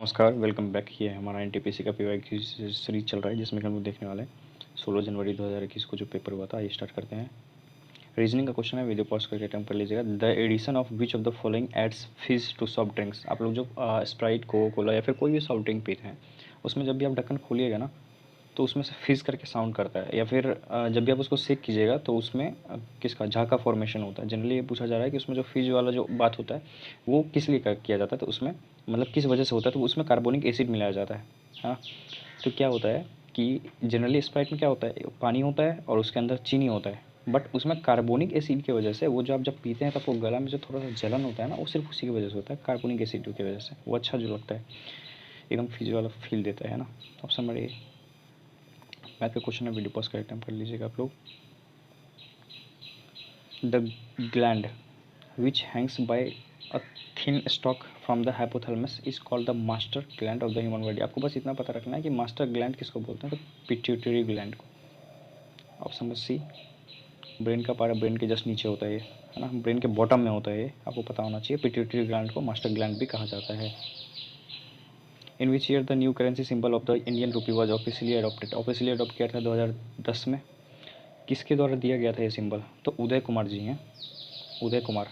नमस्कार, welcome back. ये हमारा एनटीपीसी का पीवाईक्यू सीरीज चल रहा है जिसमें कि हम लोग देखने वाले हैं 16 जनवरी 2021 को जो पेपर हुआ था। ये स्टार्ट करते हैं। रीजनिंग का क्वेश्चन है, वीडियो पॉज करके अटेम्प्ट कर लीजिएगा। The addition of which of the following adds fizz to soft drinks. आप लोग जो स्प्राइट, कोको कोला या फिर कोई भी सॉफ्ट ड्रिंक पीते हैं उसमें जब भी आप ढक्कन खोलिएगा ना तो उसमें से फिज़ करके साउंड करता है, या फिर जब भी आप उसको सेक कीजिएगा तो उसमें किसका झाग का फॉर्मेशन होता है। जनरली ये पूछा जा रहा है कि उसमें जो फिज़ वाला जो बात होता है वो किस लिए किया जाता है, तो उसमें मतलब किस वजह से होता है, तो उसमें कार्बोनिक एसिड मिलाया जाता है। हाँ, तो क्या होता है कि जनरली स्प्राइट में क्या होता है, पानी होता है और उसके अंदर चीनी होता है, बट उसमें कार्बोनिक एसिड की वजह से वो जो आप जब पीते हैं तो आपको गला में जो थोड़ा सा जलन होता है ना, वो सिर्फ उसी की वजह से होता है, कार्बोनिक एसिड की वजह से। वो अच्छा जो लगता है, एकदम फिज वाला फील देता है ना। Option number A. मैथ का क्वेश्चन है, वीडियो पॉज कर अटेम्प्ट कर लीजिएगा आप लोग। The gland which hangs by a thin stalk from the hypothalamus is called the master gland of the human body. आपको बस इतना पता रखना है कि मास्टर ग्लैंड किसको बोलते हैं, तो पिट्यूटरी ग्लैंड को। Option number C. ब्रेन का पार्ट, ब्रेन के जस्ट नीचे होता है ये, है ना, ब्रेन के बॉटम में होता है ये, आपको पता होना चाहिए। पिट्यूटरी ग्लैंड को मास्टर ग्लैंड भी कहा जाता है। In which year the new currency symbol of the Indian rupee was officially adopted. Officially adopt किया था 2010 में। किसके द्वारा दिया गया था ये सिंबल, तो उदय कुमार जी हैं, उदय कुमार,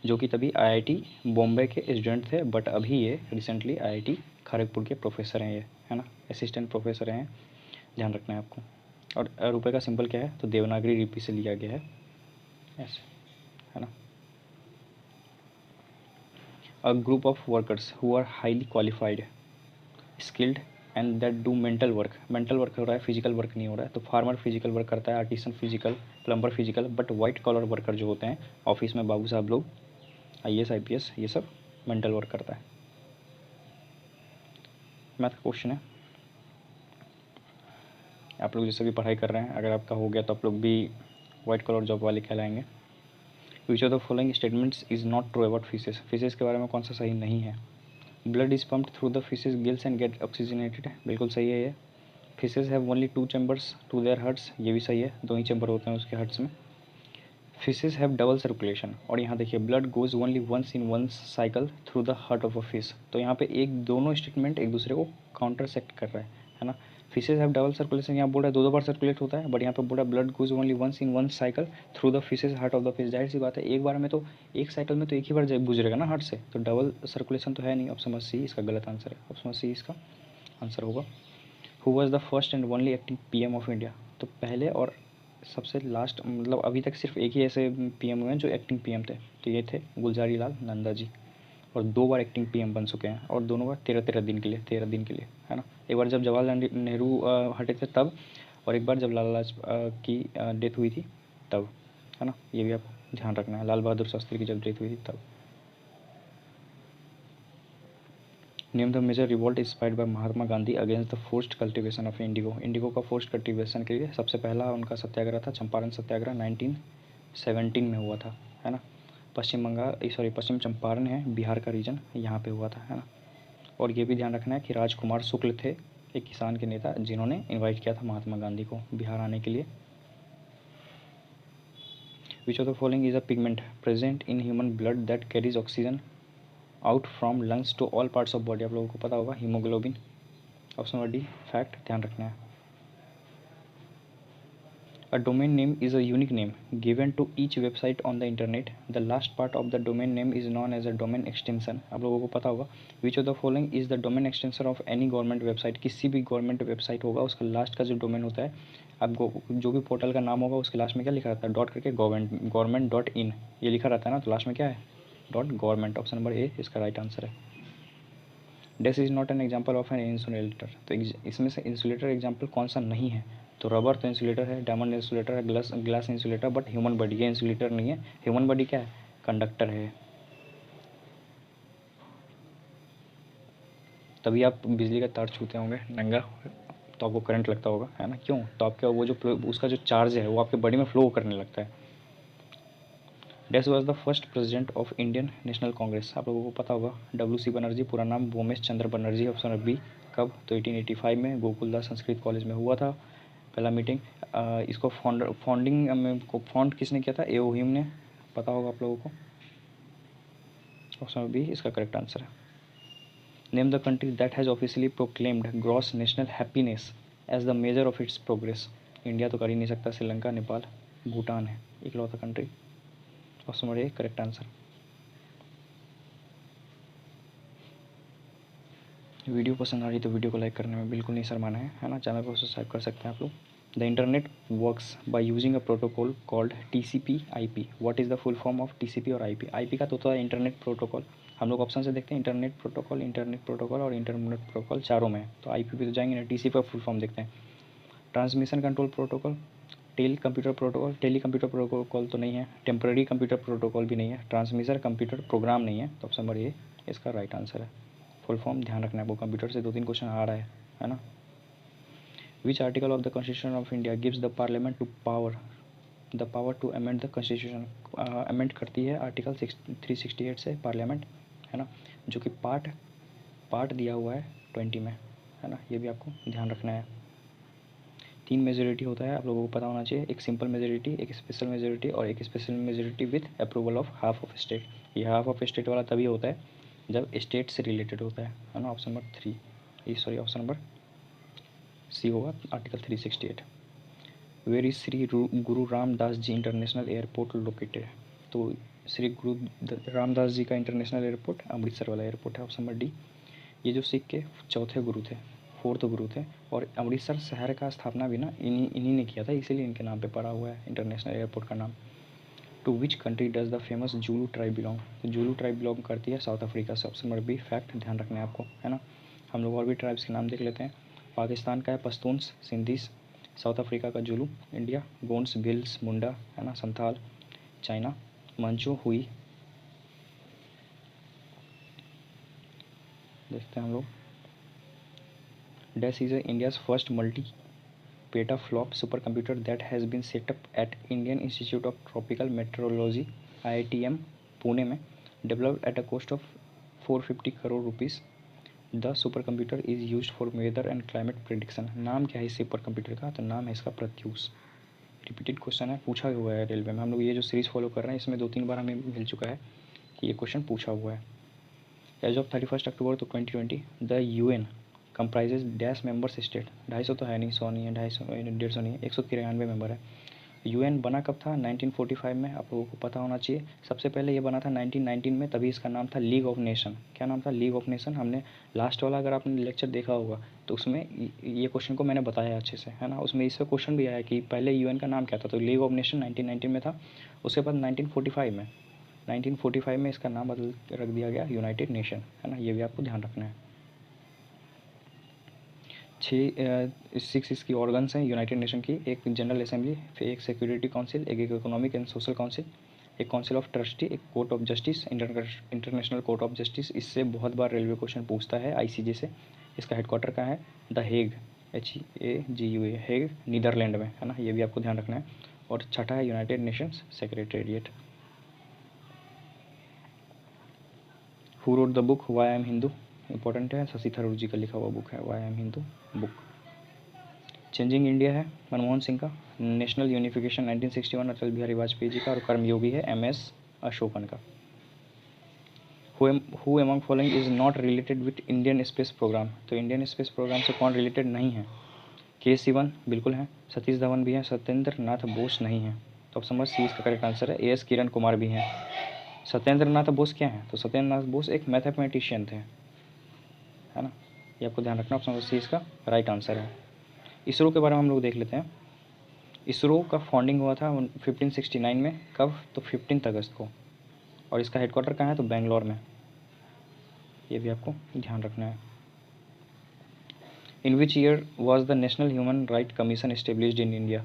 जो कि तभी आईआईटी बॉम्बे के स्टूडेंट थे, बट अभी ये रिसेंटली आईआईटी खड़गपुर के प्रोफेसर हैं, ये है ना, असिस्टेंट प्रोफेसर हैं, ध्यान रखना है आपको। और रुपये का सिंबल क्या है, तो देवनागरी लिपि से लिया गया है, ऐसे, है ना। A group of workers who are highly qualified, skilled and that do mental work. Mental work हो रहा है, फिजिकल वर्क नहीं हो रहा है, तो फार्मर फिजिकल वर्क करता है, artisan physical, plumber physical, but white collar worker जो होते हैं ऑफिस में बाबू साहब लोग, आईएएस आईपीएस, ये सब मेंटल वर्क करता है। मैथ का क्वेश्चन है, आप लोग जैसे भी पढ़ाई कर रहे हैं, अगर आपका हो गया तो आप लोग भी वाइट कॉलर जॉब वाले कहलाएंगे। Which of the following statements is not true about fishes. Fishes के बारे में कौन सा सही नहीं है। Blood is pumped through the fishes gills and get oxygenated, बिल्कुल सही है ये। Fishes have only 2 chambers to their hearts, ये भी सही है, 2 ही चैम्बर होते हैं उसके हार्ट्स में। फिशेस हैव डबल सर्कुलेशन, और यहाँ देखिए blood goes only once in one cycle through the heart of a fish, तो यहाँ पे एक दोनों स्टेटमेंट एक दूसरे को काउंटरसेक्ट कर रहा है ना। फिशेज हैव डबल सर्कुलेशन, यहाँ बोल रहा है दो बार सर्कुलेट होता है, बट यहाँ पे बोल रहा है blood goes only once in one cycle through the fish's heart of the fish. जाहिर सी बात है, एक बार में तो एक साइकिल में तो एक ही बार गुजरेगा ना हार्ट से, तो डबल सर्कुलेशन तो है नहीं। ऑप्शन नंबर सी इसका गलत आंसर है, ऑप्शन नंबर सी इसका आंसर होगा। Who was the first and only acting PM of India, तो पहले और सबसे लास्ट, मतलब अभी तक सिर्फ एक ही ऐसे पीएम हुए हैं जो एक्टिंग पीएम थे, तो ये थे गुलजारी लाल नंदा जी, और 2 बार एक्टिंग पीएम बन चुके हैं, और दोनों बार 13-13 दिन के लिए, 13 दिन के लिए, है ना। एक बार जब जवाहरलाल नेहरू हटे थे तब, और एक बार जब लाला की डेथ हुई थी तब, है ना, ये भी आपको ध्यान रखना है। लाल बहादुर शास्त्री की जब डेथ हुई थी तब। Name the major revolt inspired by Mahatma Gandhi against the forced cultivation of indigo. Indigo का फोर्स्ड कल्टीवेशन के लिए सबसे पहला उनका सत्याग्रह था चंपारण सत्याग्रह, 1917 में हुआ था, है ना। पश्चिम बंगाल, सॉरी, पश्चिम चंपारण है बिहार का रीजन, यहाँ पे हुआ था, है ना। और ये भी ध्यान रखना है कि राजकुमार शुक्ल थे एक किसान के नेता, जिन्होंने इन्वाइट किया था महात्मा गांधी को बिहार आने के लिए। Which of the following is a pigment present in human blood that carries oxygen out from lungs to all parts of body. आप लोगों को पता होगा, haemoglobin. Option number D fact, ध्यान रखना है। A domain name is a unique name given to each website on the internet, the last part of the domain name is known as a domain extension. आप लोगों को पता होगा, विच of the following is the domain extension of any government website. किसी भी government website होगा उसका last का जो डोमेन होता है, आपको जो भी पोर्टल का नाम होगा उसके लास्ट में क्या लिखा रहता है, डॉट करके गवर्नमेंट डॉट इन, ये लिखा रहता है ना, तो लास्ट में क्या है, डॉट गवर्नमेंट। ऑप्शन नंबर ए इसका राइट आंसर है। Dash is not an example of an insulator, तो इसमें से इंसुलेटर एग्जाम्पल कौन सा नहीं है, तो रबर तो इंसुलेटर है, डायमंड इंसुलेटर है, glass insulator, but human body ये इंसुलेटर नहीं है। ह्यूमन बॉडी क्या है, कंडक्टर है। तभी आप बिजली का तार छूते होंगे नंगा, तो आपको करंट लगता होगा, है ना, क्यों, तो आपका वो जो उसका जो चार्ज है वो आपके बॉडी में फ्लो करने लगता है। Dash was the first president of Indian national Congress. आप लोगों को पता होगा, डब्ल्यू.सी. बनर्जी, पूरा नाम भूमेश चंद्र बनर्जी। ऑप्शन बी कब, तो 1885 में गोकुलदास संस्कृत कॉलेज में हुआ था पहला मीटिंग। इसको फाउंडिंग में फाउंड किसने किया था, एओहिम ने, पता होगा आप लोगों को। ऑप्शन बी इसका करेक्ट आंसर है। Name the country that has officially proclaimed gross national happiness as the measure of its progress. India तो कर ही नहीं सकता, श्रीलंका, नेपाल, भूटान है इकलौता country. Option number A correct answer. Video पसंद आ रही तो वीडियो को लाइक करने में बिल्कुल नहीं शर्माना है ना। चैनल को सब्सक्राइब कर सकते हैं आप लोग। The internet works by using a protocol called TCP/IP। What is the full form of TCP और IP? IP का तो होता है इंटरनेट प्रोटोकॉल। हम लोग ऑप्शन से देखते हैं इंटरनेट प्रोटोकॉल, इंटरनेट प्रोटोकॉल और इंटरनेट प्रोटोकॉल चारों में। तो IP पे तो जाएंगे ना। TCP का फुल फॉर्म देखते हैं। Transmission control protocol, tele computer protocol, tele computer protocol तो नहीं है, टेम्पररी कंप्यूटर प्रोटोकॉल भी नहीं है, ट्रांसमिशन कंप्यूटर प्रोग्राम नहीं है। तो ऑप्शन नंबर ए इसका राइट आंसर है। फुल फॉर्म ध्यान रखना है, आपको कंप्यूटर से 2-3 क्वेश्चन आ रहा है ना। Which article of the constitution of India gives the parliament the power to amend the constitution? Amend करती है आर्टिकल 368 से पार्लियामेंट, है ना, जो कि पार्ट दिया हुआ है 20 में, है ना। ये भी आपको ध्यान रखना है। 3 मेजोरिटी होता है, आप लोगों को पता होना चाहिए। एक सिंपल मेजोरिटी, एक स्पेशल मेजोरिटी और एक special majority with approval of half of state. ये हाफ ऑफ स्टेट वाला तभी होता है जब स्टेट से रिलेटेड होता है ना। Option number 3, sorry option number C होगा article 368। Where is Shri Guru Ramdas ji international airport located? तो श्री गुरु रामदास जी का इंटरनेशनल एयरपोर्ट अमृतसर वाला एयरपोर्ट है। Option number D. ये जो सिख के चौथे गुरु थे, 4th गुरु थे, और अमृतसर शहर का स्थापना भी ना इन्हीं ने किया था, इसीलिए इनके नाम पे पड़ा हुआ है इंटरनेशनल एयरपोर्ट का नाम। To which country does the famous Zulu tribe belong? तो जूलू ट्राइब बिलोंग करती है साउथ अफ्रीका से। ऑप्शन नंबर बी फैक्ट ध्यान रखना है आपको, है ना। हम लोग और भी ट्राइब्स के नाम देख लेते हैं। पाकिस्तान का है पश्तून्स, सिंधीस। साउथ अफ्रीका का जुलू, इंडिया गोंड्स, भिल्स, मुंडा, है ना, संथाल। चाइना मंचो, हुई। देखते हैं हम लोग। Dash is India's first multi petaflop super computer that has been set up at Indian Institute of Tropical Meteorology IITM Pune में, developed at a cost of 450 crore rupees. The super computer is use for weather and climate prediction. नाम क्या है इस super computer का? तो नाम है इसका प्रत्यूष। रिपीटेड क्वेश्चन है, पूछा हुआ है रेलवे में। हम लोग ये जो सीरीज़ फॉलो कर रहे हैं इसमें 2-3 बार हमें मिल चुका है कि ये क्वेश्चन पूछा हुआ है। एज ऑफ 31 अक्टूबर तो 2020 the UN comprises dash members state. 250 तो है नहीं, 100 नहीं है, 250 150 नहीं है, 193 मेंबर है। UN बना कब था? 1945 में, आप लोगों को पता होना चाहिए। सबसे पहले ये बना था 1919 में, तभी इसका नाम था लीग ऑफ नेशन। क्या नाम था? League of nation. हमने लास्ट वाला अगर आपने लेक्चर देखा होगा तो उसमें ये क्वेश्चन को मैंने बताया अच्छे से, है ना। उसमें इस पर क्वेश्चन भी आया कि पहले UN का नाम क्या था, तो लीग ऑफ नेशन 1919 में था। उसके बाद 1945 में इसका नाम बदल रख दिया गया यूनाइटेड नेशन, है ना। ये भी आपको ध्यान रखना है। 6 इसकी ऑर्गन्स हैं यूनाइटेड नेशन की। एक जनरल असेंबली, फिर एक सिक्योरिटी काउंसिल, एक इकोनॉमिक एंड सोशल काउंसिल, एक काउंसिल ऑफ ट्रस्टी, एक court of justice, international court of justice. इससे बहुत बार रेलवे क्वेश्चन पूछता है ICJ से। इसका हेडक्वार्टर कहाँ है? The Hague, HEAGUA, Hague Netherland में, है ना। ये भी आपको ध्यान रखना है। और छठा है United Nations secretariat. Who wrote the book why I am Hindu? Important है, शशि थरूर जी का लिखा हुआ बुक है why I am Hindu book. Changing India है मनमोहन सिंह का। नेशनल यूनिफिकेशन 1961 अटल बिहारी वाजपेयी जी का। और कर्मयोगी है MS अशोकन का। Who among following is not related with Indian space program? तो इंडियन स्पेस प्रोग्राम से कौन रिलेटेड नहीं है? K सिवन बिल्कुल है, सतीश धवन भी हैं, सत्येंद्र नाथ बोस नहीं है। तो ऑप्शन नंबर सी इसका करेक्ट आंसर है। AS किरण कुमार भी हैं। सत्येंद्र नाथ बोस क्या है? तो सत्येंद्र नाथ बोस एक मैथमेटिशियन थे, है ना। ये आपको ध्यान रखना। ऑप्शन नंबर सी इसका राइट आंसर है। इसरो के बारे में हम लोग देख लेते हैं। इसरो का फाउंडिंग हुआ था 1569 में। कब? तो 15 अगस्त को। और इसका हेडक्वार्टर कहाँ है? तो बेंगलोर में। ये भी आपको ध्यान रखना है। In which year was the national human right commission established in India?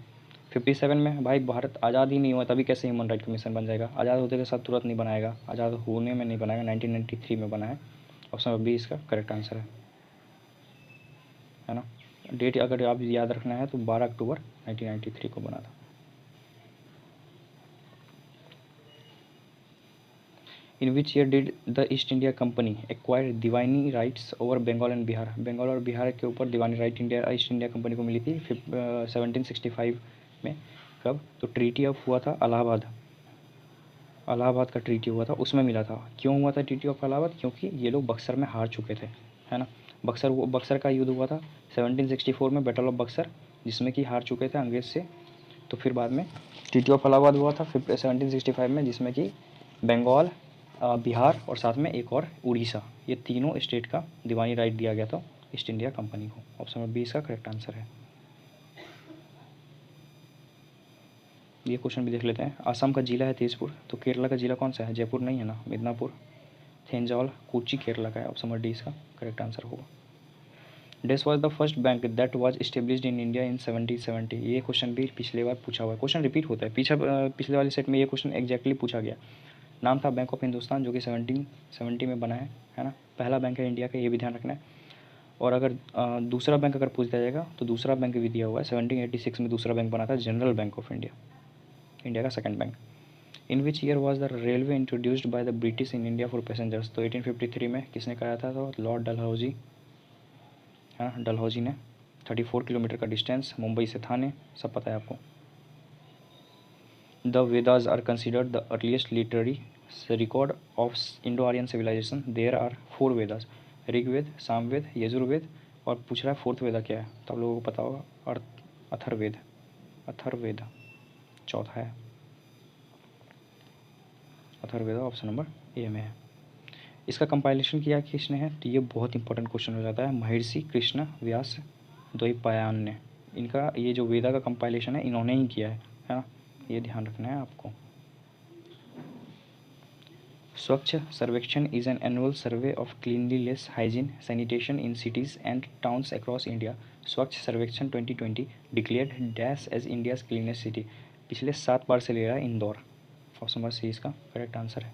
57 में। भाई भारत आज़ाद ही नहीं हुआ तभी कैसे ह्यूमन राइट कमीशन बन जाएगा? आज़ाद होते के साथ तुरंत नहीं बनाएगा, आज़ाद होने में नहीं बनाएगा, 1993 में बना है। ऑप्शन नंबर बी इसका करेक्ट आंसर है ना। डेट अगर आप याद रखना है तो 12 अक्टूबर 1993 को बना था। In which year did the East India Company acquire Diwani rights over Bengal and Bihar? Bengal और बिहार के ऊपर Diwani right East India Company को मिली थी 1765 में। कब? तो ट्रीटी ऑफ हुआ था इलाहाबाद का ट्रीटी हुआ था, उसमें मिला था। क्यों हुआ था ट्रीटी ऑफ इलाहाबाद? क्योंकि ये लोग बक्सर में हार चुके थे, है ना। बक्सर का युद्ध हुआ था 1764 में, बैटल ऑफ बक्सर, जिसमें कि हार चुके थे अंग्रेज से। तो फिर बाद में ट्रीटी ऑफ इलाहाबाद हुआ था 1765 में, जिसमें कि बंगाल, बिहार और साथ में एक और उड़ीसा, ये तीनों स्टेट का दीवानी राइट दिया गया था ईस्ट इंडिया कंपनी को। ऑप्शन नंबर बी इसका करेक्ट आंसर है। ये क्वेश्चन भी देख लेते हैं। आसाम का जिला है तेजपुर, तो केरला का जिला कौन सा है? जयपुर नहीं है ना, मिदनापुर। थेंजावल कोची केरला का है। ऑप्शन नंबर डी इसका करेक्ट आंसर होगा। Dash was the first bank that was established in India in 1770। ये क्वेश्चन भी पिछले बार पूछा हुआ है, क्वेश्चन रिपीट होता है। पिछले वाले सेट में ये क्वेश्चन एग्जैक्टली पूछा गया। नाम था बैंक ऑफ हिंदुस्तान, जो कि 1770 में बना है ना। पहला बैंक है इंडिया का, ये भी ध्यान रखना है। और अगर दूसरा बैंक अगर पूछ दिया जाएगा तो दूसरा बैंक भी दिया हुआ है। 1786 में दूसरा बैंक बना था, General Bank of India, India का second bank. In which year was the railway introduced by the British in India for passengers. तो 1853 में किसने कराया था? तो लॉर्ड डलहौजी, हाँ डलहौजी ने। 34 किलोमीटर का डिस्टेंस मुंबई से थाने, सब पता है आपको। The Vedas are considered the earliest literary record of Indo Aryan civilization. There are 4 Vedas, Rigveda, Samveda, Yajurveda, और पूछ रहा है फोर्थ वेदा क्या है, तो आप लोगों को पता होगा, अथर्ववेद। अथर्ववेद चौथा है, अथर्ववेद ऑप्शन नंबर ए में है। इसका कंपाइलेशन किया किसने है? तो ये बहुत इंपॉर्टेंट क्वेश्चन हो जाता है। महर्षि कृष्ण व्यास द्वैपायन ने, इनका ये जो वेदा का कंपाइलेशन है इन्होंने ही किया है ना, ये ध्यान रखना है आपको। Swachh Survekshan is an annual survey of cleanliness, hygiene, sanitation in cities and towns across India. Swachh Survekshan 2020 declared dash as India's cleanest city. पिछले 7 बार से ले रहा है इंदौर। ऑप्शन नंबर सी इसका करेक्ट आंसर है।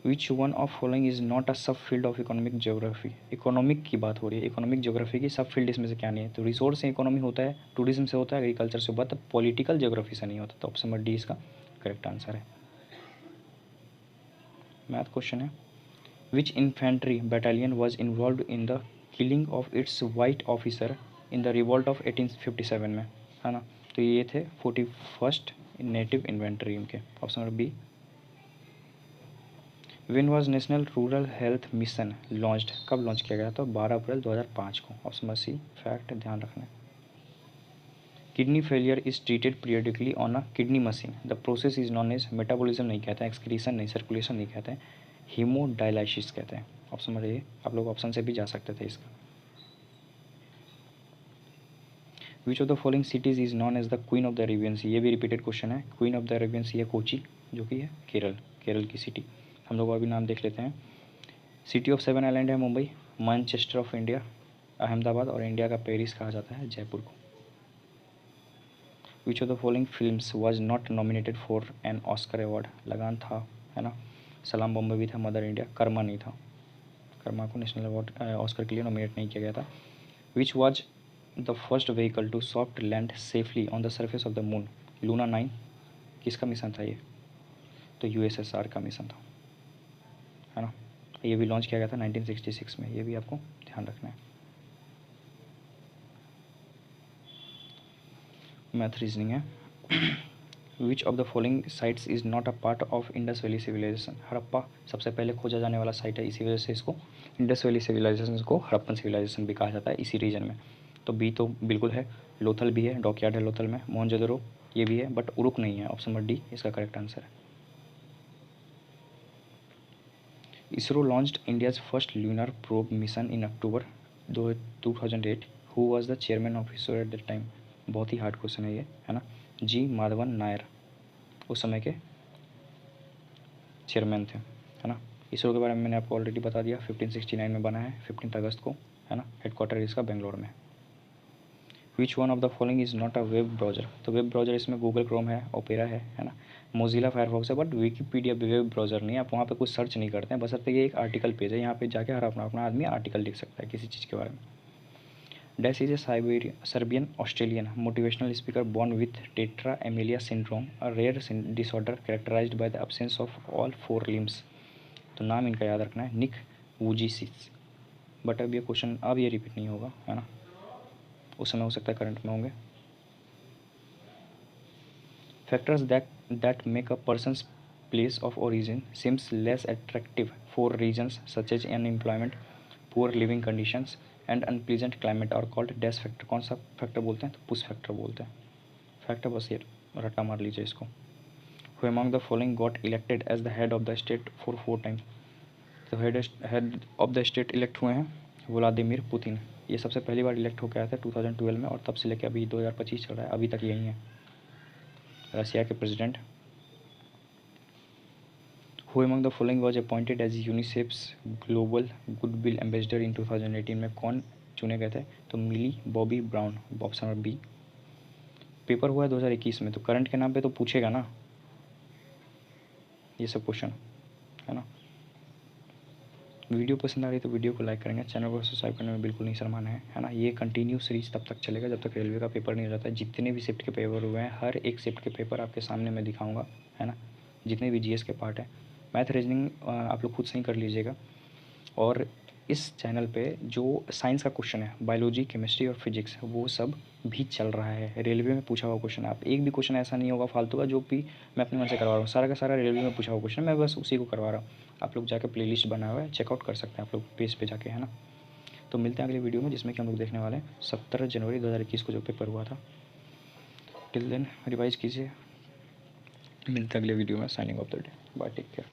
Which one of following is not a sub field of economic geography. Economic की बात हो रही है, इकोनॉमिक ज्योग्राफी की सब फील्ड इसमें से क्या नहीं है? तो रिसोर्स से इकोनॉमी होता है, टूरिज्म से होता है, एग्रीकल्चर से होता है, पॉलिटिकल ज्योग्राफी से नहीं होता। तो ऑप्शन नंबर डी इसका करेक्ट आंसर है। मैथ क्वेश्चन है। Which infantry battalion was involve in the killing of its white officer in the revolt of 1857 में, है ना। तो ये थे 41st नेटिव इन्वेंट्री इनके। Option number B. When was national rural health mission launched, कब launch किया गया? तो 12 अप्रैल 2005 को। ऑप्शन नंबर सी फैक्ट ध्यान रखना। Kidney failure is treated periodically on a kidney machine. The process is known as metabolism नहीं कहते हैं, एक्सक्रीशन नहीं, सर्कुलेशन नहीं कहते हैं, हीमोडायलाइसिस कहते हैं। ऑप्शन नंबर ए, आप लोग ऑप्शन से भी जा सकते थे इसका। Which of the following cities is known as the queen of the Arabian sea. ये भी रिपीटेड क्वेश्चन है। Queen of the Arabian sea है कोची, जो कि है केरल की सिटी। हम लोग अभी नाम देख लेते हैं। सिटी ऑफ 7 आइलैंड है Mumbai, Manchester of India Ahmedabad, और इंडिया का पेरिस कहा जाता है जयपुर को। विच of the following films was not nominated for an Oscar award. लगान था, है ना, सलाम बॉम्बे भी था, मदर इंडिया, कर्मा नहीं था, कर्मा को नेशनल अवार्ड ऑस्कर के लिए नॉमिनेट नहीं किया गया था। Which was the first vehicle to soft land safely on the surface of the moon. Luna 9 किसका मिशन था ये? तो USSR का मिशन था, है ना। ये भी लॉन्च किया गया था 1966 में, ये भी आपको ध्यान रखना है। मैथ रीजनिंग है। Which of the following sites is not a part of Indus valley civilization. Harappa सबसे पहले खोजा जाने वाला साइट है, इसी वजह से इसको इंडस वैली सिविलाइजेशन को हड़प्पन सिविलाइजेशन भी कहा जाता है इसी रीजन में। तो बी तो बिल्कुल है। लोथल भी है, डॉकयार्ड है लोथल में। मोहनजोदड़ो ये भी है, बट उरुक नहीं है। ऑप्शन नंबर डी इसका करेक्ट आंसर है। ISRO launched India's first lunar probe mission in October 2008। Who was the chairman of ISRO at that time. बहुत ही हार्ड क्वेश्चन है ये, है ना। जी माधवन नायर उस समय के चेयरमैन थे, है ना। इसरो के बारे में मैंने आपको ऑलरेडी बता दिया, 1569 में बना है, 15 अगस्त को, है ना। हेडक्वार्टर इसका बेंगलोर में। विच one of the following is not a web browser. तो वेब ब्राउजर इसमें गूगल क्रोम है, ओपेरा है ना, मोजिला फायरफॉक्स है, बट विकीपीडिया वेब ब्राउजर नहीं है। आप वहाँ पे कुछ सर्च नहीं करते हैं, बस ये एक आर्टिकल पेज है, यहाँ पे जाके हर अपना आदमी आर्टिकल लिख सकता है किसी चीज़ के बारे में। Dash is a Serbian Australian motivational speaker born with tetra amelia syndrome, a rare disorder characterized by the absence of all 4 limbs. तो नाम इनका याद रखना है, निक वुजिसिस। बट अब ये क्वेश्चन अब ये रिपीट नहीं होगा, है ना, उस समय हो सकता है करंट में होंगे। Factors that make a person's place of origin seems less attractive 4 reasons such as unemployment, poor living conditions and unpleasant climate are called dash factor. कौन सा फैक्टर बोलते हैं? तो पुश फैक्टर बोलते हैं। फैक्टर बस ये रट्टा मार लीजिए इसको। Who among the following got elected as the head of the state for 4 time. तो head of the state elect हुए हैं व्लादिमीर पुतिन। ये सबसे पहली बार इलेक्ट होकर आया था 2012 में, और तब से लेकर अभी 2025 चल रहा है, अभी तक यही है रशिया के president. Who among the following was appointed as UNICEF's global goodwill ambassador in 2018 में कौन चुने गए थे? तो Millie Bobby Brown, option number B. Paper हुआ है 2021 में, तो करंट के नाम पे तो पूछेगा ना ये सब क्वेश्चन, है ना। वीडियो पसंद आ रही है तो वीडियो को लाइक करेंगे, चैनल को सब्सक्राइब करने में बिल्कुल नहीं शर्माना है ना। ये कंटिन्यू सीरीज तब तक चलेगा जब तक रेलवे का पेपर नहीं हो जाता है। जितने भी शिफ्ट के पेपर हुए हैं, हर एक शिफ्ट के पेपर आपके सामने मैं दिखाऊंगा, है ना। जितने भी जीएस के पार्ट हैं, मैथ रीजनिंग आप लोग खुद से ही कर लीजिएगा। और इस चैनल पे जो साइंस का क्वेश्चन है, बायोलॉजी, केमिस्ट्री और फिजिक्स, वो सब भी चल रहा है। रेलवे में पूछा हुआ क्वेश्चन है, आप एक भी क्वेश्चन ऐसा नहीं होगा फालतू का जो भी मैं अपने मन से करवा रहा हूँ। सारा का सारा रेलवे में पूछा हुआ क्वेश्चन है, मैं बस उसी को करवा रहा हूँ। आप लोग जाकर प्लेलिस्ट बना हुआ है, चेकआउट कर सकते हैं आप लोग पेज पे जाके, है ना। तो मिलते हैं अगले वीडियो में, जिसमें कि हम लोग देखने वाले हैं 17 जनवरी 2021 को जो पेपर हुआ था। टिल देन रिवाइज कीजिए। मिलते हैं अगले वीडियो में। Signing off the day, bye, take care.